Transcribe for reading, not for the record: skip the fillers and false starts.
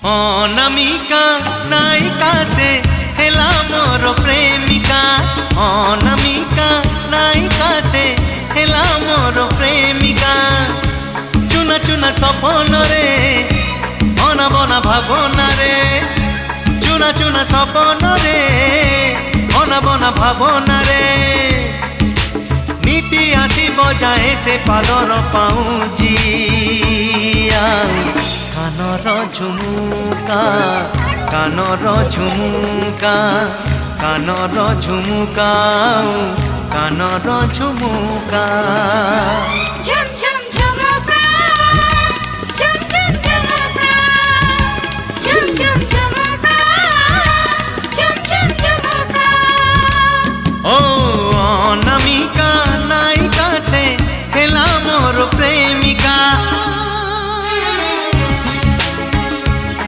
अनामिका नायिका से हेला मोर प्रेमिका। अनामिका नायिका से हेला मोर प्रेमिका। चुना चुना सपन रे अना बना भावना रे। चुना चुना सपन रे अना बना भावना रे। नीति आसी बजाए से पादर पाऊजिया। कानर झुमुका कानर झुमुका कानर झुमुका कानर झुमुका।